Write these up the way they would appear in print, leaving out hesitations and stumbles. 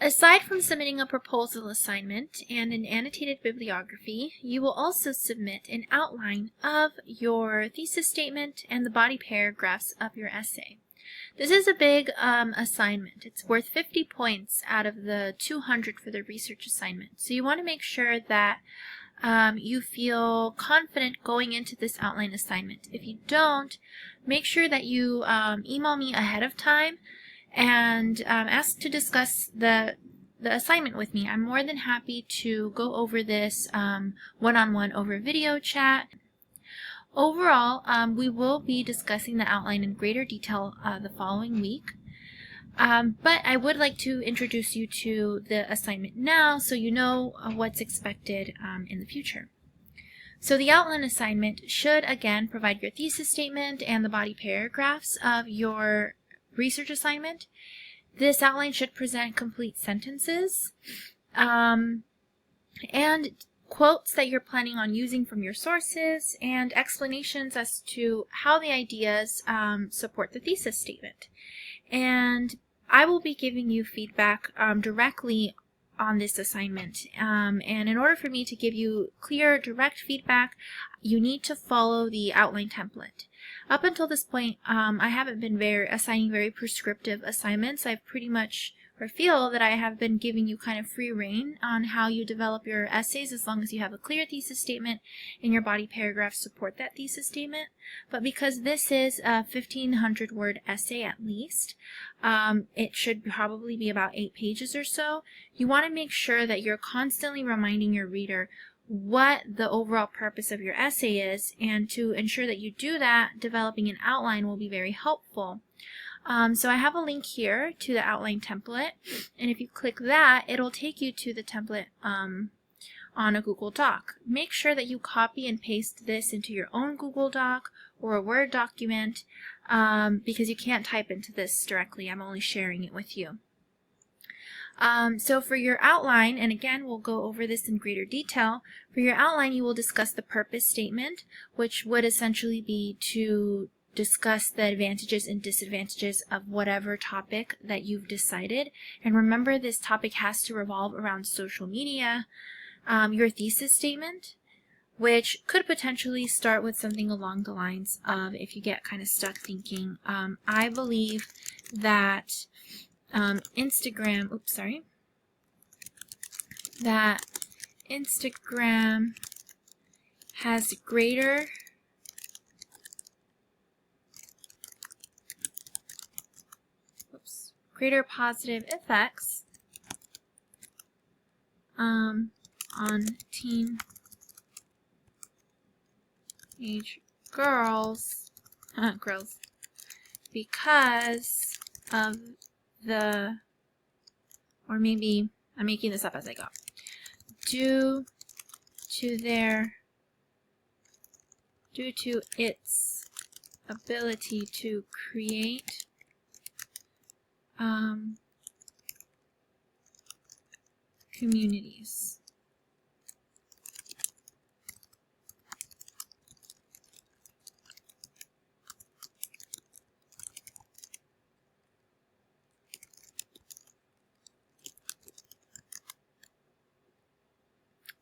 Aside from submitting a proposal assignment and an annotated bibliography, you will also submit an outline of your thesis statement and the body paragraphs of your essay. This is a big assignment. It's worth 50 points out of the 200 for the research assignment. So you want to make sure that you feel confident going into this outline assignment. If you don't, make sure that you email me ahead of time and ask to discuss the assignment with me. I'm more than happy to go over this one-on-one over video chat. Overall, we will be discussing the outline in greater detail the following week. But I would like to introduce you to the assignment now so you know what's expected in the future. So the outline assignment should again provide your thesis statement and the body paragraphs of your research assignment. This outline should present complete sentences and quotes that you're planning on using from your sources and explanations as to how the ideas support the thesis statement. And I will be giving you feedback directly on this assignment. And in order for me to give you clear, direct feedback, you need to follow the outline template. Up until this point, I haven't been assigning very prescriptive assignments. I've pretty much, or feel that I have been giving you kind of free rein on how you develop your essays as long as you have a clear thesis statement and your body paragraphs support that thesis statement. But because this is a 1,500 word essay at least, it should probably be about 8 pages or so. You want to make sure that you're constantly reminding your reader what the overall purpose of your essay is, and to ensure that you do that, developing an outline will be very helpful. So I have a link here to the outline template, and if you click that, it'll take you to the template on a Google Doc. Make sure that you copy and paste this into your own Google Doc or a Word document because you can't type into this directly. I'm only sharing it with you. So for your outline, and again we'll go over this in greater detail, for your outline you will discuss the purpose statement, which would essentially be to discuss the advantages and disadvantages of whatever topic that you've decided. And remember, this topic has to revolve around social media. Your thesis statement, which could potentially start with something along the lines of, if you get kind of stuck thinking, I believe that Instagram has greater positive effects on teenage girls because of the, or maybe I'm making this up as I go, due to its ability to create communities.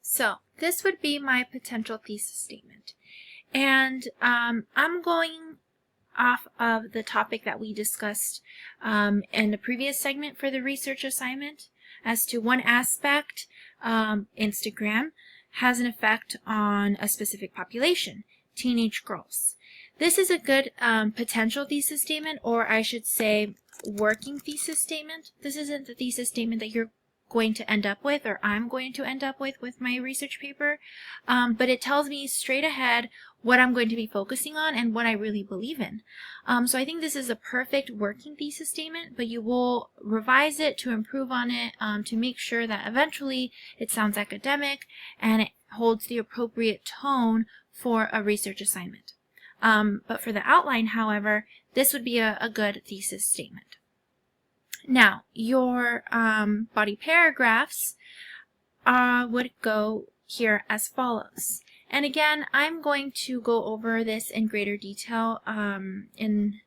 So this would be my potential thesis statement. And I'm going off of the topic that we discussed in the previous segment for the research assignment as to one aspect, Instagram has an effect on a specific population, teenage girls. This is a good potential thesis statement, or I should say working thesis statement. This isn't the thesis statement that you're going to end up with, or I'm going to end up with my research paper, but it tells me straight ahead what I'm going to be focusing on and what I really believe in. So I think this is a perfect working thesis statement, but you will revise it to improve on it to make sure that eventually it sounds academic and it holds the appropriate tone for a research assignment. But for the outline, however, this would be a good thesis statement. Now, your body paragraphs would go here as follows. And again, I'm going to go over this in greater detail in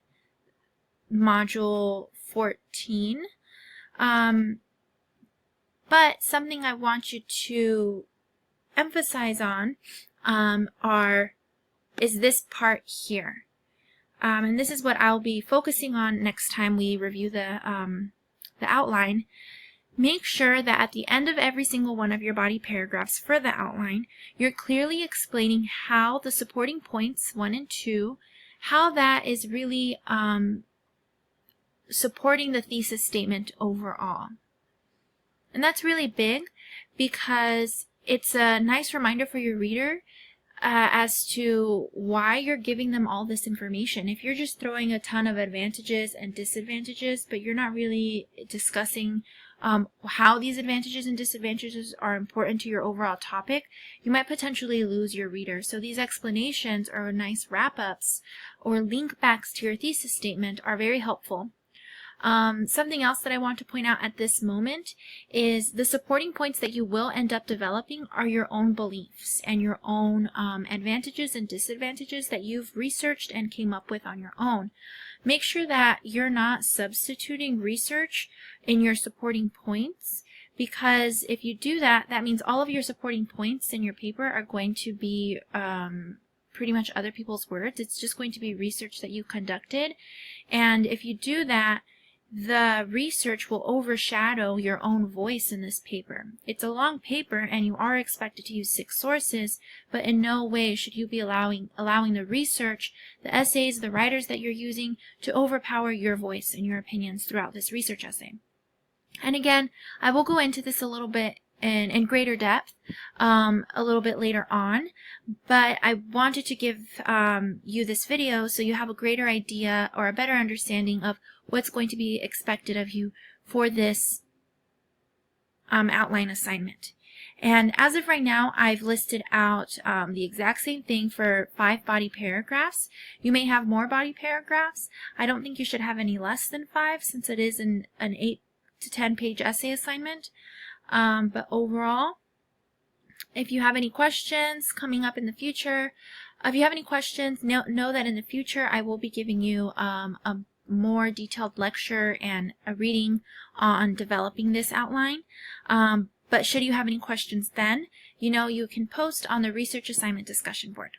Module 14. But something I want you to emphasize on is this part here. And this is what I'll be focusing on next time we review the outline. Make sure that at the end of every single one of your body paragraphs for the outline, you're clearly explaining how the supporting points 1 and 2, how that is really supporting the thesis statement overall. And that's really big because it's a nice reminder for your reader as to why you're giving them all this information. If you're just throwing a ton of advantages and disadvantages, but you're not really discussing how these advantages and disadvantages are important to your overall topic, you might potentially lose your reader. So these explanations or nice wrap-ups or link backs to your thesis statement are very helpful. Something else that I want to point out at this moment is the supporting points that you will end up developing are your own beliefs and your own advantages and disadvantages that you've researched and came up with on your own. Make sure that you're not substituting research in your supporting points, because if you do that, that means all of your supporting points in your paper are going to be pretty much other people's words. It's just going to be research that you conducted, and if you do that, the research will overshadow your own voice in this paper. It's a long paper and you are expected to use 6 sources, but in no way should you be allowing the research, the essays, the writers that you're using to overpower your voice and your opinions throughout this research essay. And again, I will go into this a little bit in greater depth a little bit later on, but I wanted to give you this video so you have a greater idea or a better understanding of what's going to be expected of you for this outline assignment. And as of right now, I've listed out the exact same thing for 5 body paragraphs. You may have more body paragraphs. I don't think you should have any less than 5 since it is an 8 to 10 page essay assignment. But overall, if you have any questions coming up in the future, if you have any questions, know that in the future I will be giving you a more detailed lecture and a reading on developing this outline. But should you have any questions then, you can post on the research assignment discussion board.